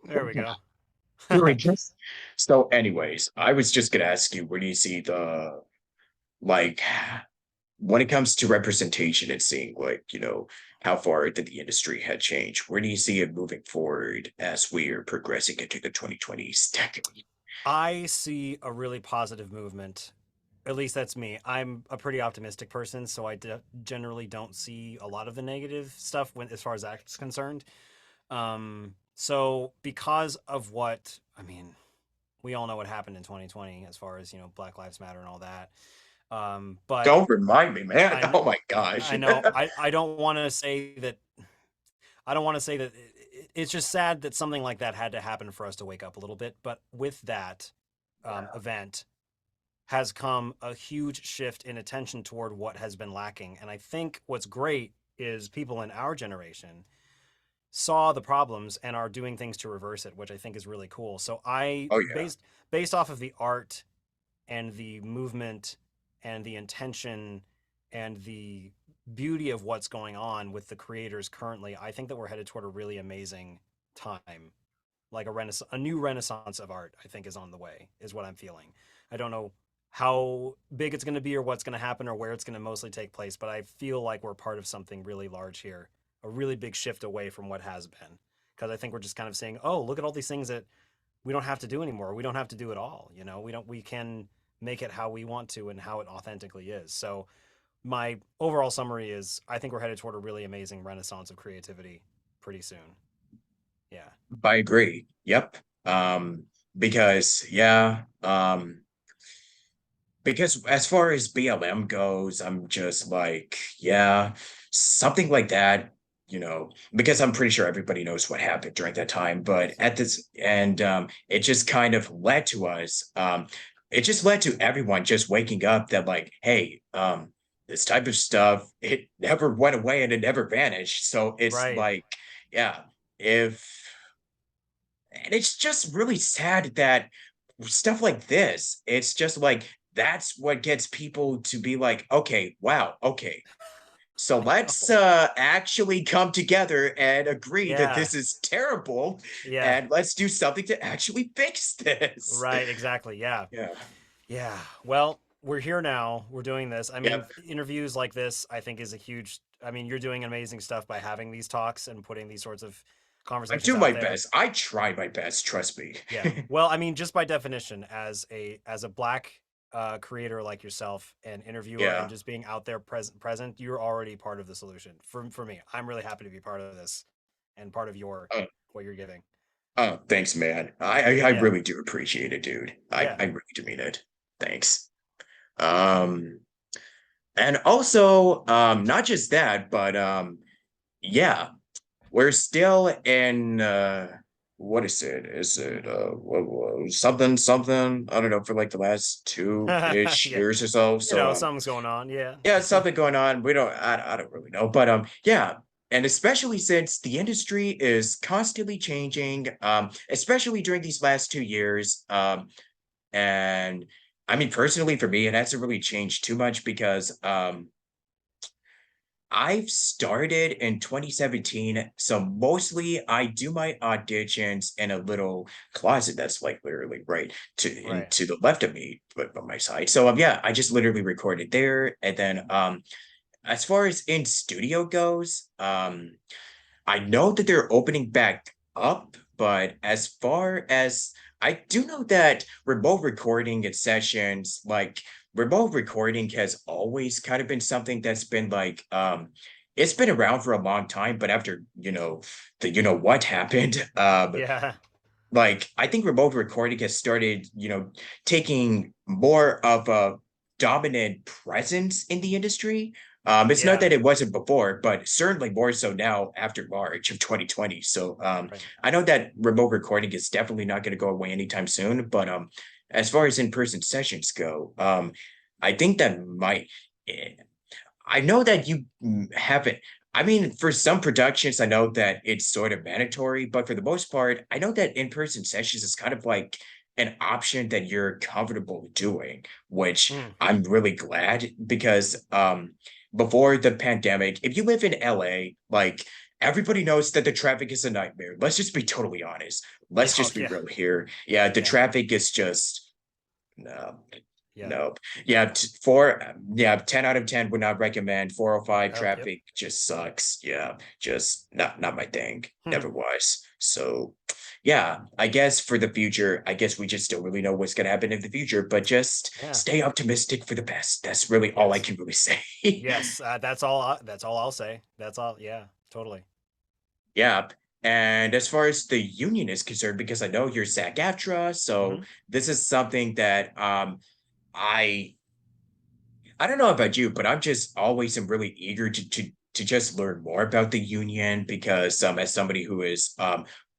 There we go. Here we go. So, anyways, I was just gonna ask you, where do you see the like when it comes to representation and seeing how far did the industry had changed? Where do you see it moving forward as we're progressing into the 2020s decade? I see a really positive movement. At least that's me. I'm a pretty optimistic person, so generally don't see a lot of the negative stuff as far as that's concerned. So because of what I mean, we all know what happened in 2020 as far as Black Lives Matter and all that. But Don't remind me, man. I kn- Oh my gosh. I know I don't want to say that I don't want to say that it's just sad that something like that had to happen for us to wake up a little bit. But with that Yeah. event has come a huge shift in attention toward what has been lacking. And I think what's great is people in our generation saw the problems and are doing things to reverse it, which I think is really cool. So I Oh yeah. based off of the art and the movement and the intention and the beauty of what's going on with the creators currently, I think that we're headed toward a really amazing time. Like a new renaissance of art, I think is on the way, is what I'm feeling. I don't know how big it's going to be or what's going to happen or where it's going to mostly take place, but I feel like we're part of something really large here, a really big shift away from what has been. Because I think we're just kind of saying, oh, look at all these things that we don't have to do anymore. We don't have to do it all. We can make it how we want to and how it authentically is. So my overall summary is I think we're headed toward a really amazing renaissance of creativity pretty soon. Yeah. I agree. Yep. Um, because yeah, because as far as BLM goes, I'm just like, yeah, something like that, because I'm pretty sure everybody knows what happened during that time. But at this, and it just kind of led to us, it just led to everyone just waking up that, like, hey, this type of stuff, it never went away and it never vanished. So it's Right. like, yeah, if, and it's just really sad that stuff like this, it's just like that's what gets people to be like, okay, wow, okay. So I let's know. actually come together and agree that Yeah. this is terrible Yeah. and let's do something to actually fix this. Right. Exactly. Yeah. Yeah. Yeah. Well, we're here now. We're doing this. I mean, Yep. interviews like this, I think, is a huge. I mean, you're doing amazing stuff by having these talks and putting these sorts of I conversations do out my there. best. I try my best, trust me. Yeah. Well, I mean, just by definition, as a black creator like yourself, and interviewer, and Yeah. just being out there present, you're already part of the solution. For me, I'm really happy to be part of this and part of your Uh, what you're giving. thanks, man. I Yeah. really do appreciate it, dude. Yeah. I really do mean it. Thanks. Um, and also, not just that, but yeah, we're still in what is it? Is it something something? I don't know, for like the last two-ish Yeah. years or so. So Something's going on. Yeah. yeah, something going on. I don't really know. But yeah. And especially since the industry is constantly changing, especially during these last 2 years. And I mean, personally, for me, it hasn't really changed too much because I've started in 2017, so mostly I do my auditions in a little closet that's like literally right Right. to the left of me, but by my side. So yeah, I just literally recorded there, and then as far as in studio goes, I know that they're opening back up, but as far as I do know that remote recording and sessions, like remote recording has always kind of been something that's been like it's been around for a long time, but after the what happened, Yeah. like I think remote recording has started, taking more of a dominant presence in the industry. It's not Yeah. that it wasn't before, but certainly more so now after March of 2020. So Right. I know that remote recording is definitely not going to go away anytime soon. But as far as in-person sessions go, I think that might. eh, I know that you haven't. I mean, for some productions, I know that it's sort of mandatory, but for the most part, I know that in-person sessions is kind of like an option that you're comfortable doing, which Mm. I'm really glad because before the pandemic, if you live in LA, like everybody knows that the traffic is a nightmare. Let's just be totally honest. Let's Oh just be yeah, real here. Yeah, the yeah, traffic is just no, yeah. nope. Yeah, four. Yeah, 10 out of 10 would not recommend. 405 Oh yep. traffic just sucks. Yeah, just not my thing. Never was. So, yeah, I guess for the future, I guess we just don't really know what's gonna happen in the future. But just Yeah. stay optimistic for the best. That's really all I Yes. can really say. Yes. That's all. That's all I'll say. That's all. Yeah. Totally. Yeah. And as far as the union is concerned, because I know you're SAG-AFTRA, so Hmm. this is something that I I don't know about you, but I'm just always am really eager to just learn more about the union because as somebody who is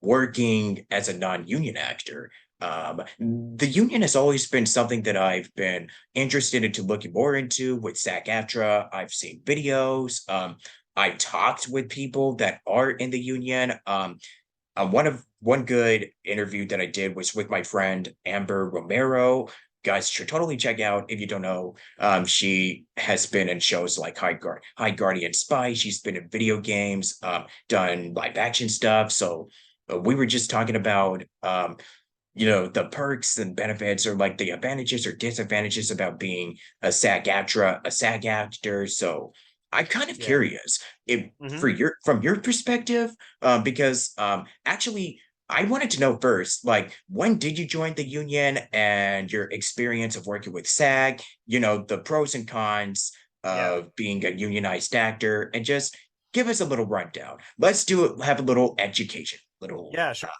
working as a non-union actor, the union has always been something that I've been interested into looking more into with SAG-AFTRA. I've seen videos. I talked with people that are in the union. One good interview that I did was with my friend Amber Romero. Guys should totally check out if you don't know. She has been in shows like High Guardian Spy. She's been in video games, done live action stuff. So we were just talking about the perks and benefits or like the advantages or disadvantages about being a SAG actor. So I'm kind of Yeah. curious if Hmm. for your from your perspective, because actually I wanted to know first, like when did you join the union and your experience of working with SAG, the pros and cons Yeah. of being a unionized actor, and just give us a little rundown. Let's have a little education, little Yeah. Sure.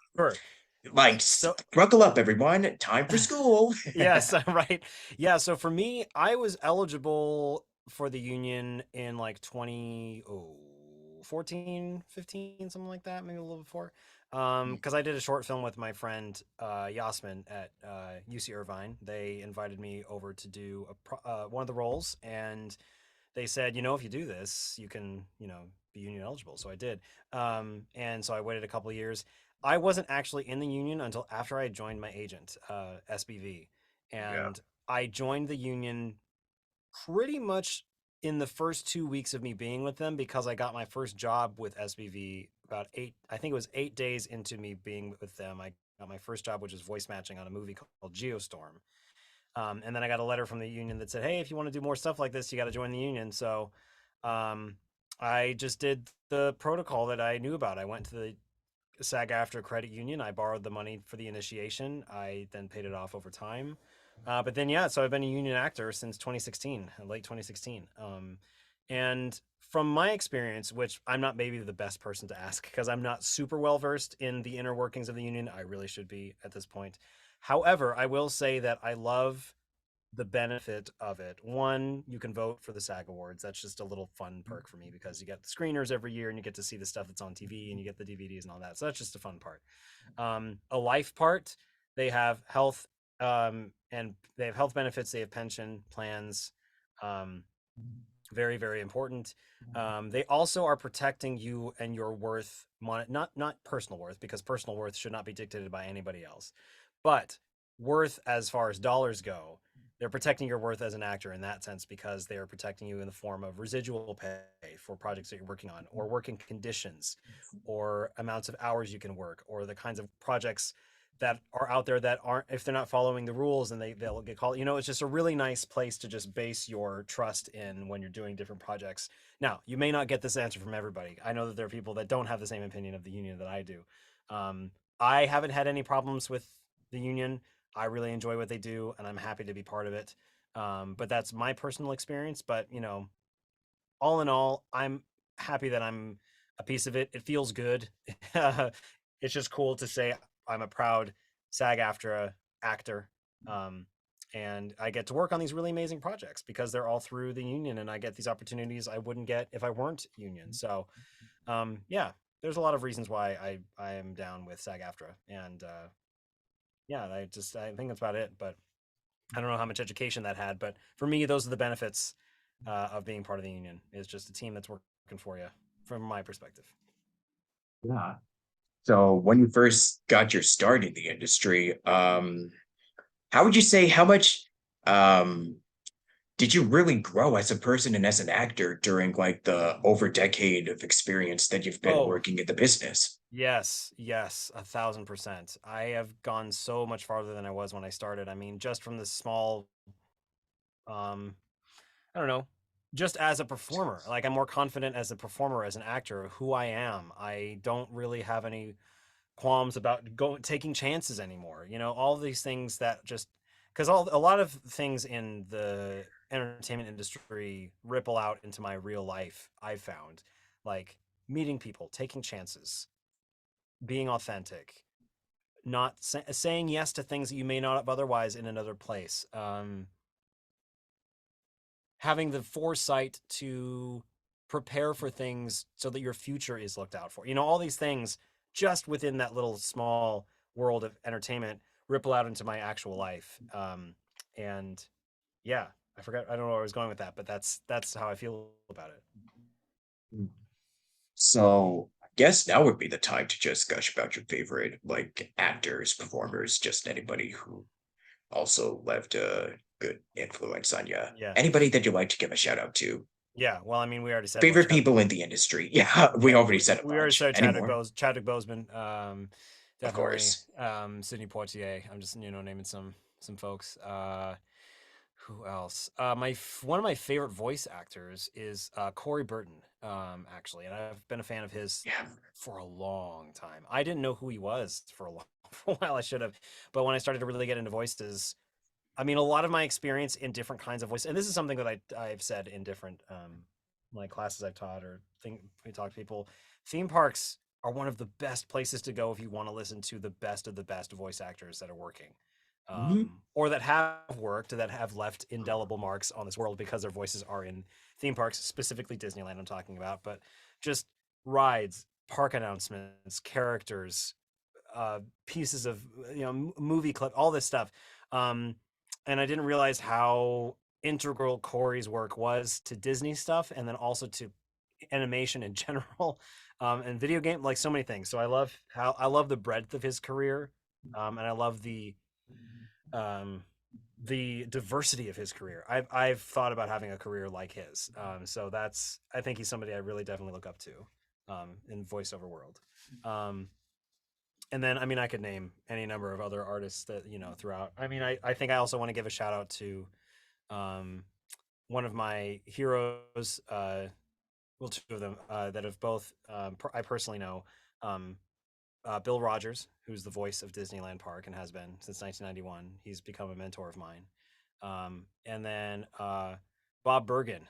like, So buckle up, everyone. Time for school. yes, right. Yeah, so for me, I was eligible for the union in like 14, 15, something like that, maybe a little before. Because I did a short film with my friend Yasmin at UC Irvine. They invited me over to do one of the roles, and they said, if you do this, you can, be union eligible. So I did. And so I waited a couple of years. I wasn't actually in the union until after I joined my agent, SBV. Yeah. And I joined the union pretty much in the first 2 weeks of me being with them because I got my first job with SBV about I think it was 8 days into me being with them. I got my first job, which is voice matching on a movie called Geostorm. And then I got a letter from the union that said, "Hey, if you want to do more stuff like this, you got to join the union." So um, I just did the protocol that I knew about. I went to the SAG-AFTRA credit union. I borrowed the money for the initiation. I then paid it off over time. But then, yeah, so I've been a union actor since 2016, late 2016. And from my experience, which I'm not maybe the best person to ask because I'm not super well versed in the inner workings of the union. I really should be at this point. However, I will say that I love the benefit of it. One, you can vote for the SAG Awards. That's just a little fun perk for me because you get the screeners every year and you get to see the stuff that's on TV and you get the DVDs and all that. So that's just a fun part. A life part, they have health and they have health benefits. They have pension plans. Um, very very important. They also are protecting you and your worth, not personal worth, because personal worth should not be dictated by anybody else, but worth as far as dollars go. They're protecting your worth as an actor in that sense because they are protecting you in the form of residual pay for projects that you're working on, or working conditions, or amounts of hours you can work, or the kinds of projects that are out there that aren't, if they're not following the rules and they'll get called. It's just a really nice place to just base your trust in when you're doing different projects. Now, you may not get this answer from everybody. I know that there are people that don't have the same opinion of the union that I do. um, I haven't had any problems with the union. I really enjoy what they do and I'm happy to be part of it. But that's my personal experience. But all in all, I'm happy that I'm a piece of it. It feels good. It's just cool to say I'm a proud SAG-AFTRA actor. Um, and I get to work on these really amazing projects because they're all through the union, and I get these opportunities I wouldn't get if I weren't union. So, yeah, there's a lot of reasons why I am down with SAG-AFTRA, and yeah, I think that's about it. But I don't know how much education that had, but for me, those are the benefits of being part of the union. Is just a team that's working for you, from my perspective. Yeah. So when you first got your start in the industry, how would you say how much um did you really grow as a person and as an actor during like the over decade of experience that you've been Oh, working in the business? yes, yes, 1,000%. I have gone so much farther than I was when I started. I mean, just from the small, um, I don't know, just as a performer. Like I'm more confident as a performer, as an actor, of who I am. I don't really have any qualms about taking chances anymore. You know, all these things that just because all a lot of things in the entertainment industry ripple out into my real life. I've found like meeting people, taking chances, being authentic, not saying yes to things that you may not have otherwise in another place. Having the foresight to prepare for things so that your future is looked out for. You know, all these things just within that little small world of entertainment ripple out into my actual life. And yeah, I forgot. I don't know where I was going with that, but that's how I feel about it. So I guess now would be the time to just gush about your favorite like actors, performers, just anybody who also left a good influence on you. Yeah, Anybody that you'd like to give a shout out to. yeah. Well, I mean, we already said one. Favorite people in the industry. Yeah, we Yeah, already said a we already bunch. said Any more? Chadwick Boseman. Of Definitely. course. Sidney Poitier. I'm just naming some folks. Who else? One of my favorite voice actors is Corey Burton. Actually, and I've been a fan of his Yeah. for a long time. I didn't know who he was for a long for a while. I should have, but when I started to really get into voices, I mean, a lot of my experience in different kinds of voice, and this is something that I've said in different like classes I've taught or we talk to people. Theme parks are one of the best places to go if you want to listen to the best of the best voice actors that are working, Mhm. or that have worked, that have left indelible marks on this world because their voices are in theme parks, specifically Disneyland. I'm talking about, but just rides, park announcements, characters, pieces of movie clip, all this stuff. Um, and I didn't realize how integral Corey's work was to Disney stuff, and then also to animation in general, and video game, like so many things. So I love the breadth of his career, and I love um, the diversity of his career. I've thought about having a career like his. So that's I think he's somebody I really definitely look up to in voiceover world. Um, and then I mean I could name any number of other artists that throughout. I mean I think I also want to give a shout out to um, one of my heroes, well, two of them that have both I personally know, um, Bill Rogers, who's the voice of Disneyland Park and has been since 1991. He's become a mentor of mine. And then Bob Bergen,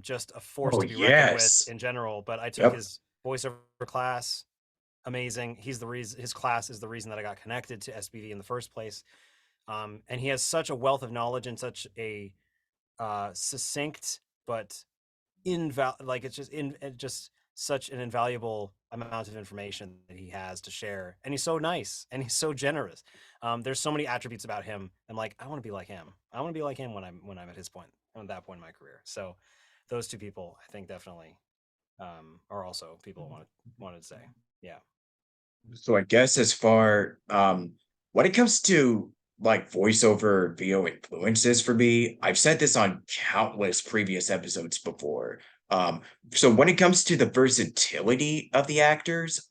just a force Oh to be reckoned with yes. in general. But I took Yep. his voiceover class. Amazing. He's the reason. His class is the reason that I got connected to SBV in the first place. And he has such a wealth of knowledge and such a succinct but like it's just such an invaluable amount of information that he has to share, and he's so nice and he's so generous. There's so many attributes about him, and like I want to be like him. I want to be like him when I'm at his point, at that point in my career. So those two people I think definitely are also people I wanted to say. Yeah. So I guess as far when it comes to like voiceover VO influences for me, I've said this on countless previous episodes before. Um, so when it comes to the versatility of the actors,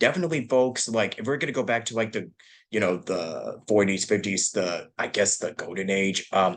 definitely folks like if we're gonna go back to like the 40s 50s, the I guess the golden age Yeah.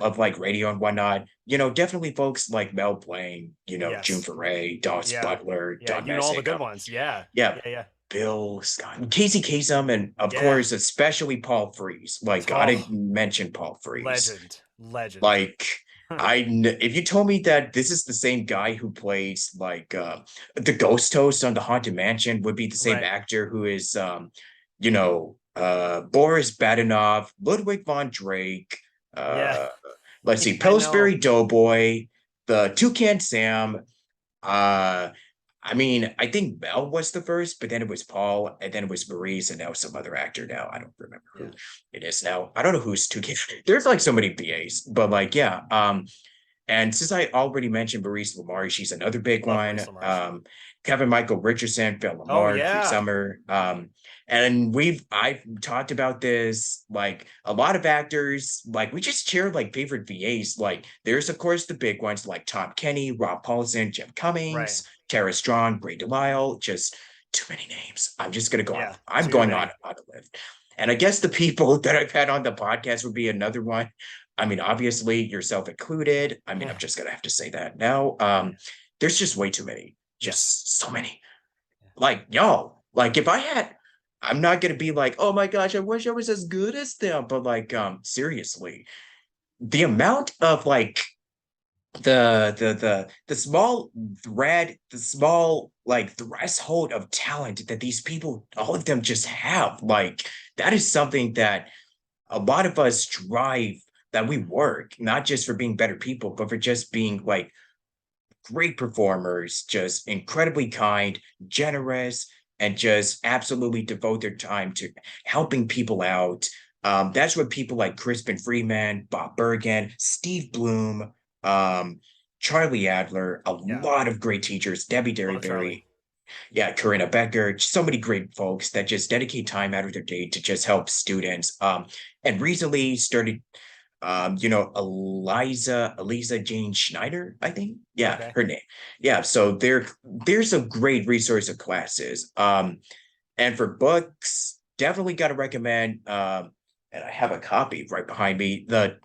of like radio and whatnot, definitely folks like Mel Blanc, June Yes. Foray, Dos Yeah. Butler, Yeah. Don You know all the Messick, good ones. Yeah. yeah, Yeah. Yeah. Bill Scott, Casey Kasem, and of Yeah. course especially Paul Frees. Like gotta Oh, mention Paul Frees. legend. Legend. Like if you told me that this is the same guy who plays like the ghost host on the Haunted Mansion would be the same Right. actor who is Boris Badenov, Ludwig von Drake, Yeah. uh let's see, I know. Pillsbury Doughboy, the Toucan Sam, uh I mean, I think Mel was the first, but then it was Paul, and then it was Maurice, and now some other actor now. I don't remember who Yeah. it is now. I don't know who's Toucan. There's like so many BAs, but like, yeah. And since I already mentioned Maurice Lamar, she's another big Love Maurice one. LaMarche. Kevin Michael Richardson, Phil Oh Lamar, Cree yeah. Summer. And I've talked about this, like a lot of actors, like we just share like favorite VAs. Like there's of course the big ones like Tom Kenny, Rob Paulson, Jim Right. Cummings, Tara Strong, Ray Delisle, just too many names. I'm just gonna go on. Yeah. I'm Too going many. on a list. And I guess the people that I've had on the podcast would be another one. I mean, obviously yourself included. I mean, I'm just gonna have to say that now. There's just way too many, Yes. just so many. Like, yo, like if I had, I'm not gonna be like, oh my gosh, I wish I was as good as them, but like, seriously, the amount of like the small thread, the small like threshold of talent that these people, all of them just have, like that is something that a lot of us strive that we work, not just for being better people, but for just being like great performers, just incredibly kind, generous, and just absolutely devote their time to helping people out. That's what people like Crispin Freeman, Bob Bergen, Steve Bloom, um, Charlie Adler, a Yeah. lot of great teachers, Debbie Love Charlie. Derryberry, yeah, Corinna Becker, so many great folks that just dedicate time out of their day to just help students. And recently started Eliza Jane Schneider, I think. Yeah, Okay. her name. Yeah, so there's a great resource of classes. And for books, definitely got to recommend. And I have a copy right behind me. The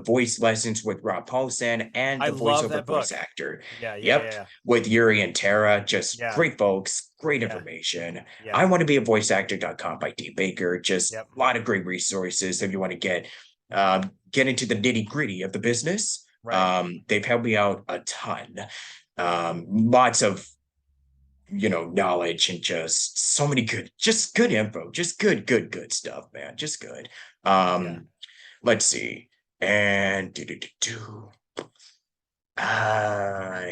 voice lessons with Rob Paulson and I the love voiceover that voice book. actor. Yeah. Yeah. Yep, Yeah. with Yuri and Tara, just Yeah. great folks, great Yeah. information. Yeah. I want to be a voice actor.com by D Baker. Just Yep. a lot of great resources if you want to get into the nitty gritty of the business. Right. They've helped me out a ton. Lots of knowledge and just so many just good info, just good stuff, man. Just good. Yeah. Um, let's see. And uh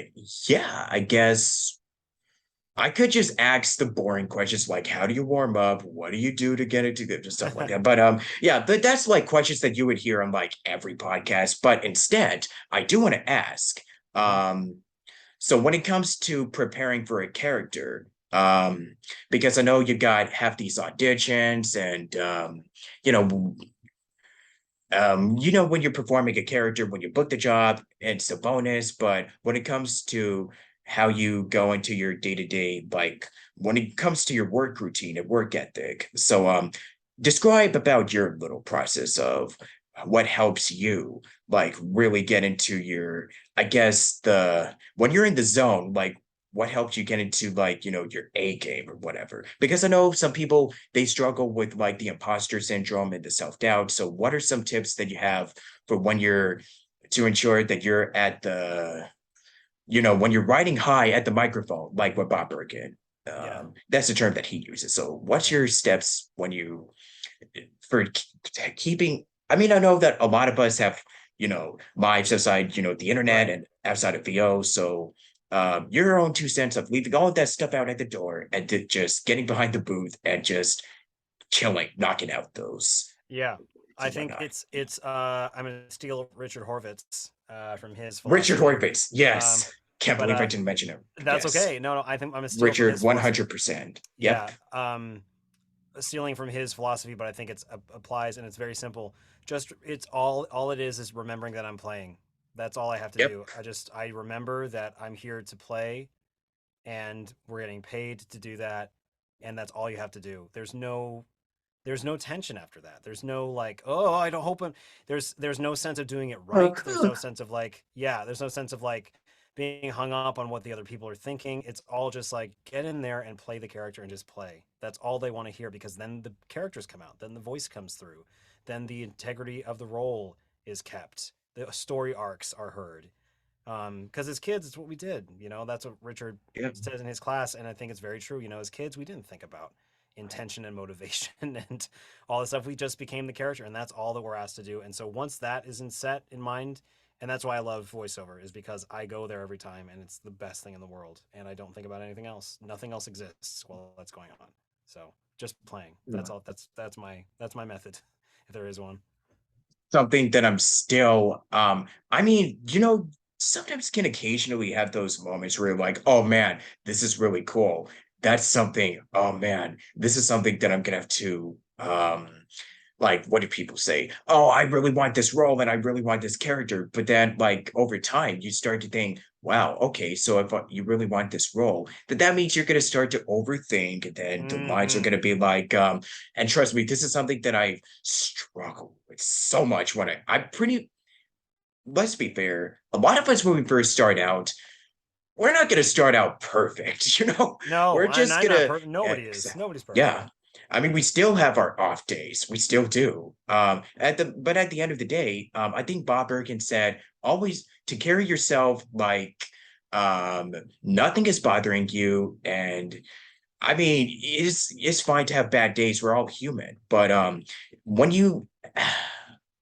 yeah, I guess I could just ask the boring questions like how do you warm up? What do you do to get into good stuff like that? But yeah, but that's like questions that you would hear on like every podcast. But instead, I do want to ask, Mhm. um, so when it comes to preparing for a character, because I know you got have these auditions and you know, when you're performing a character, when you book the job, it's a bonus. But when it comes to how you go into your day-to-day, like when it comes to your work routine and work ethic, so describe about your little process of what helps you like really get into your, I guess the when you're in the zone, like what helps you get into like your A game or whatever, because I know some people they struggle with like the imposter syndrome and the self-doubt. So what are some tips that you have for when you're to ensure that you're at the when you're riding high at the microphone, like what Bob Bergen, Yeah. that's the term that he uses. So what's Yeah. your steps when you for keeping, I mean, I know that a lot of us have lives outside the internet Right. and outside of VO. So your own 2 cents of leaving all of that stuff out at the door and just getting behind the booth and just killing, knocking out those Yeah. I and think whatnot. it's I'm gonna steal Richard Horvitz from his Richard philosophy. Horvitz, Um yes. Can't but believe I didn't mention him. that's Yes. okay. No, no, I think I'm gonna steal from Richard his philosophy. 100%. Yep. Yeah. Stealing from his philosophy, but I think it's applies and it's very simple. Just it's all it is remembering that I'm playing. That's all I have to Yep. do. I remember that I'm here to play and we're getting paid to do that, and that's all you have to do. There's no tension after that. There's no like, oh, I don't hope I'm there's no sense of doing it right. There's no sense of like, yeah, there's no sense of like being hung up on what the other people are thinking. It's all just like get in there and play the character and just play. That's all they want to hear because then the characters come out, then the voice comes through, then the integrity of the role is kept. The story arcs are heard. Because as kids, it's what we did. That's what Richard Yep. says in his class, and I think it's very true. As kids, we didn't think about intention and motivation and all this stuff. We just became the character, and that's all that we're asked to do. And so once that isn't set in mind, and that's why I love voiceover, is because I go there every time, and it's the best thing in the world, and I don't think about anything else. Nothing else exists while that's going on. So just playing. That's all. That's my method, if there is one. Something that I'm still I mean, sometimes can occasionally have those moments where you're like, oh man, this is really cool. That's something, oh man, this is something that I'm gonna have to like what do people say? Oh, I really want this role and I really want this character. But then like over time you start to think, wow, okay, so if you really want this role, then that means you're gonna start to overthink, and then the lines are Hmm. gonna be like, and trust me, this is something that I struggle with so much when I'm pretty, let's be fair, a lot of us when we first start out, we're not going to start out perfect, you know? No, We're and just I'm going not to, perfect. Nobody is. Nobody's perfect. yeah. I mean, we still have our off days. We still do. But at the end of the day, I think Bob Bergen said always to carry yourself like nothing is bothering you. And I mean, it's fine to have bad days. We're all human. But when you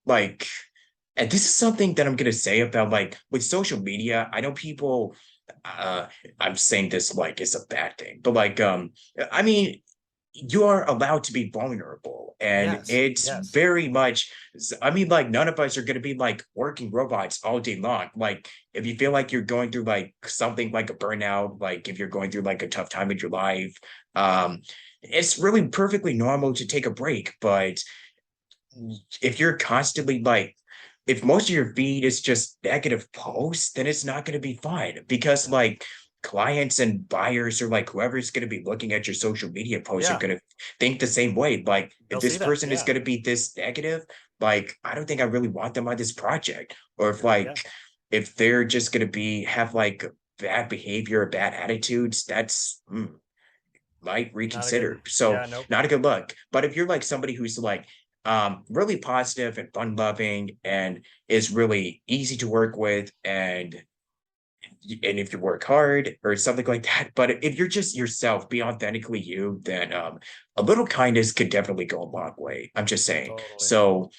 like, and this is something that I'm gonna say about like with social media. I know people uh I'm saying this like it's a bad thing, but like I mean you are allowed to be vulnerable, and Yes. it's Yes. very much, I mean, like none of us are going to be like working robots all day long. Like if you feel like you're going through like something like a burnout, like if you're going through like a tough time in your life, um it's really perfectly normal to take a break. But if you're constantly like, if most of your feed is just negative posts, then it's not going to be fun, because Yeah. like clients and buyers, or like whoever's going to be looking at your social media posts, are Yeah. going to think the same way. Like if They'll this see that. person is Yeah. going to be this negative, like I don't think I really want them on this project. Or if Yeah. like if they're just going to be have like bad behavior, bad attitudes, that's might Not a good. reconsider. So Yeah. Nope. not a good look. But if you're like somebody who's like really positive and fun loving and is really easy to work with, and if you work hard or something like that, but if you're just yourself, be authentically you, then a little kindness could definitely go a long way. I'm just saying. Totally. So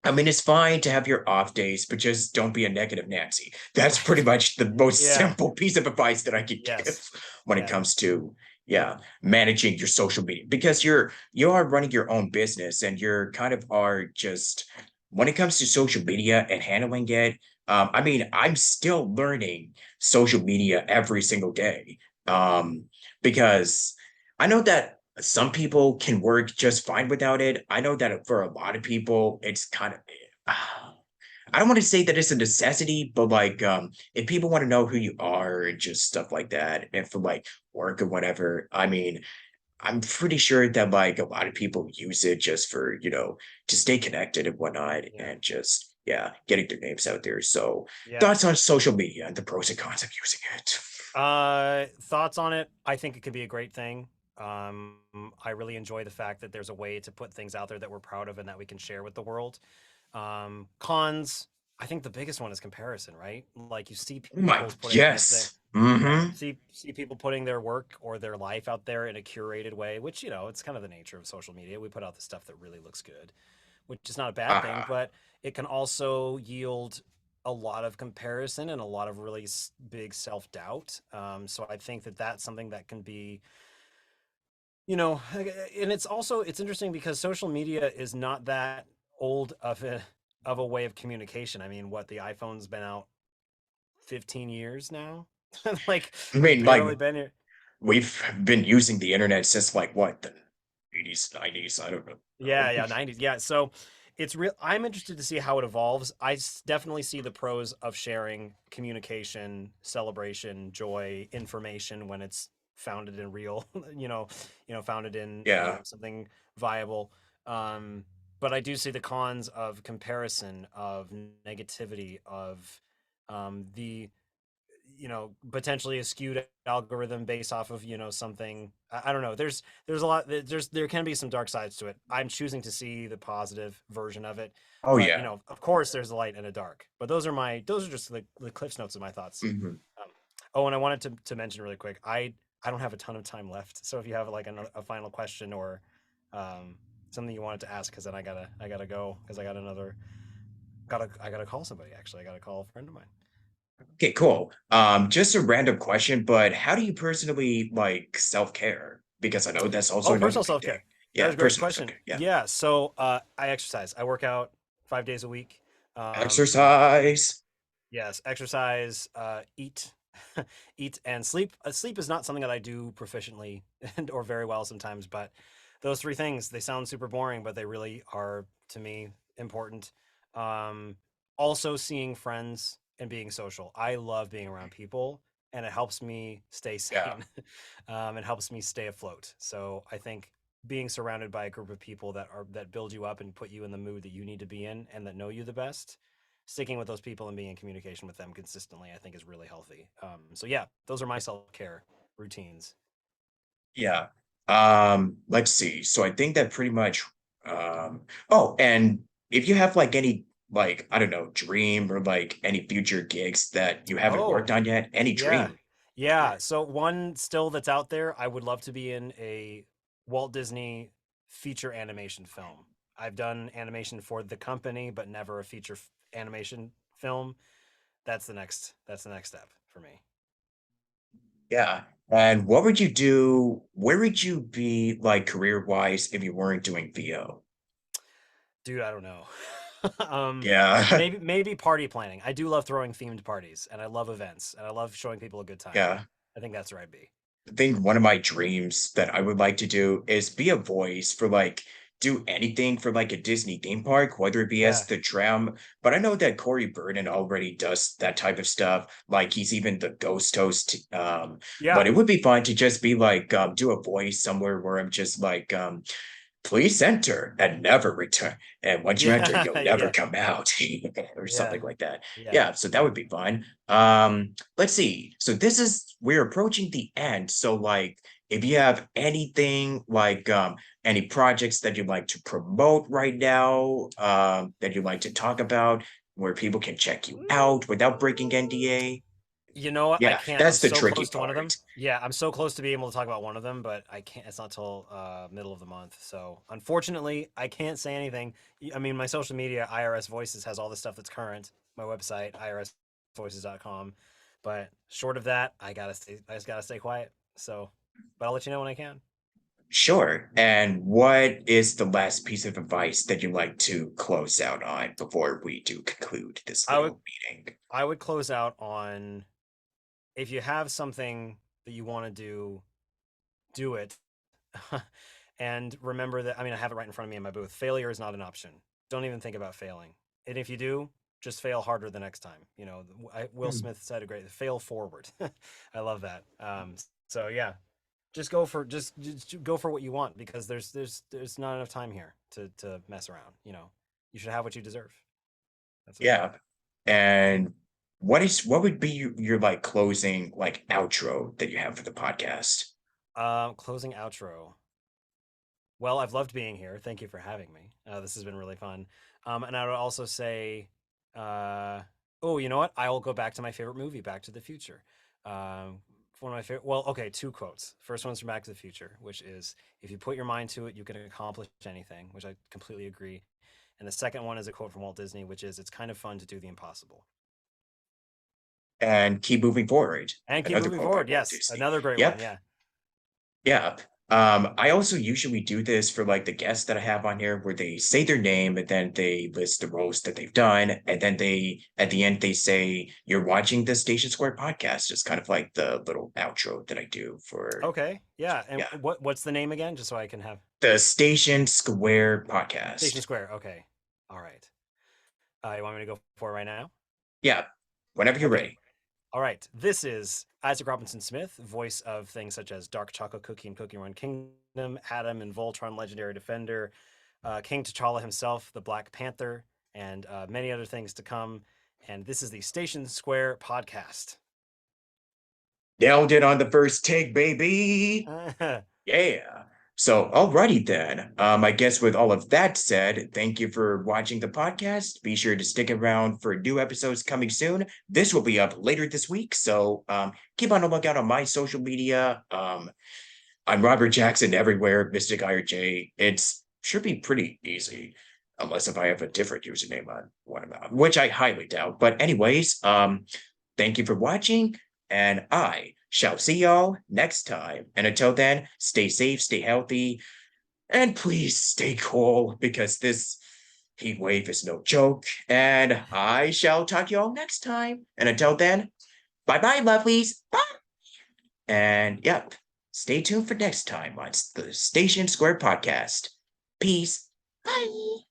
I mean, it's fine to have your off days, but just don't be a negative Nancy. That's pretty Right. much the most Yeah. simple piece of advice that I could give Yes. when it Yeah. comes to, yeah, managing your social media, because you are running your own business, and you're kind of are just, when it comes to social media and handling it. I mean, I'm still learning social media every single day. Um, because I know that some people can work just fine without it. I know that for a lot of people, it's kind of, I don't want to say that it's a necessity, but like, if people want to know who you are and just stuff like that, and for like work or whatever, I mean, I'm pretty sure that like a lot of people use it just for, to stay connected and whatnot, Yeah. and just, yeah, getting their names out there. So, Yeah. thoughts on social media and the pros and cons of using it? Thoughts on it? I think it could be a great thing. Um, I really enjoy the fact that there's a way to put things out there that we're proud of and that we can share with the world. Cons, I think the biggest one is comparison, right? Like you see Oh my, people putting their yes. yeah, Mm-hmm. see people putting their work or their life out there in a curated way, which it's kind of the nature of social media. We put out the stuff that really looks good, which is not a bad thing, Ah, but it can also yield a lot of comparison and a lot of really big self doubt. So I think that that's something that can be, and it's interesting because social media is not that old of a way of communication. I mean, what the iPhone's been out 15 years now, like I we've mean, like barely been here. we've been using the internet since like what, the 80s, 90s. I don't Yeah, know. yeah, 90s. Yeah. So it's real. I'm interested to see how it evolves. Definitely see the pros of sharing communication, celebration, joy, information when it's founded in real, founded in, Yeah. something viable. But I do see the cons of comparison, of negativity, of the potentially a skewed algorithm based off of something. I don't know. There's a lot. There can be some dark sides to it. I'm choosing to see the positive version of it, Oh but yeah. of course there's a light and a dark. But those are just the cliffs notes of my thoughts. Mhm. um, oh, and I wanted to mention really quick, I don't have a ton of time left, so if you have like a final question or something you wanted to ask, because then I gotta go, because I gotta call somebody. Actually, I gotta call a friend of mine. Okay, cool. Just a random question, but how do you personally like self-care? Because I know that's also Oh, another personal big self thing. care. That Yeah, is a great personal question. self-care. Yeah. Yeah, so I exercise. I work out 5 days a week. Um, Exercise. Yes, exercise, eat, eat and sleep. Sleep is not something that I do proficiently and or very well sometimes, but those three things, they sound super boring, but they really are to me important. Um, Also seeing friends and being social. I love being around people and it helps me stay Yeah. sane. It helps me stay afloat. So I think being surrounded by a group of people that build you up and put you in the mood that you need to be in and that know you the best, sticking with those people and being in communication with them consistently, I think is really healthy. So yeah, those are my self care routines. Yeah. Let's see. So I think that pretty much oh, and if you have like any like I don't know, dream or like any future gigs that you haven't worked Oh, on yet, any yeah. dream. Yeah. So one still that's out there, I would love to be in a Walt Disney feature animation film. I've done animation for the company, but never a feature animation film. That's the next step for me. Yeah. And what would you do? Where would you be like career-wise if you weren't doing VO? Dude, I don't know. um, Yeah. maybe party planning. I do love throwing themed parties, and I love events, and I love showing people a good time. Yeah. I think that's where I'd be. I think one of my dreams that I would like to do is be a voice for like do anything for like a Disney theme park, whether it be as Yeah, the tram. But I know that Corey Burden already does that type of stuff. Like he's even the ghost host. yeah, But it would be fun to just be like do a voice somewhere where I'm just like please enter and never return. And once you enter, yeah, you'll never yeah, come out, or yeah, something like that. yeah. Yeah, so that would be fun. Let's see. So we're approaching the end. So like if you have anything like any projects that you'd like to promote right now, that you'd like to talk about, where people can check you out without breaking NDA. You know what? I Yeah, can't. I'm that's the so tricky close to one of part. them. Yeah, I'm so close to being able to talk about one of them, but I can't. It's not till middle of the month. So unfortunately, I can't say anything. I mean, my social media, IRS Voices, has all the stuff that's current. My website, irsvoices.com. But short of that, I just gotta stay quiet. So, but I'll let you know when I can. Sure. And what is the last piece of advice that you'd like to close out on before we do conclude this I would little meeting? I would close out on, if you have something that you want to do it. And remember that, I mean, I have it right in front of me in my booth. Failure is not an option. Don't even think about failing. And if you do, just fail harder the next time. Will Hmm. Smith said a great fail forward. I love that. So yeah, just go for what you want, because there's not enough time here to mess around. You should have what you deserve. That's it. Yeah. And what would be your like closing like outro that you have for the podcast? Closing outro. Well, I've loved being here. Thank you for having me. This has been really fun. And I would also say, uh, oh, you know what? I will go back to my favorite movie, Back to the Future. One of my favorite. Well, okay, two quotes. First one's from Back to the Future, which is, "If you put your mind to it, you can accomplish anything," which I completely agree. And the second one is a quote from Walt Disney, which is, "It's kind of fun to do the impossible." And keep moving forward. And keep Another moving quote by forward. Walt Yes, Disney. another great one. Yep. Yeah. Yeah. I also usually do this for like the guests that I have on here where they say their name and then they list the roles that they've done. And then at the end, they say, "You're watching the Station Square podcast." It's kind of like the little outro that I do for, Okay. Yeah. And yeah, what's the name again, just so I can have the Station Square Station podcast. Square? Okay. All right. You want me to go for it right now? Yeah. Whenever you're Okay. ready. All right. This is Isaac Robinson Smith, voice of things such as Dark Chocolate Cookie and Cookie Run Kingdom, Adam and Voltron Legendary Defender, King T'Challa himself, the Black Panther, and many other things to come. And this is the Station Square podcast. Nailed it on the first take, baby. Yeah. So, alrighty then. I guess with all of that said, thank you for watching the podcast. Be sure to stick around for new episodes coming soon. This will be up later this week, so keep on the lookout on my social media. I'm Robert Jackson everywhere, Mystic IRJ. It's should be pretty easy, unless if I have a different username on one of them, which I highly doubt. But anyways, thank you for watching, and I shall see y'all next time. And until then, stay safe, stay healthy, and please stay cool because this Heat wave is no joke, and I shall talk to you all next time. And until then, bye bye, lovelies. Bye. And yep, stay tuned for next time on the Station Square podcast. Peace. Bye.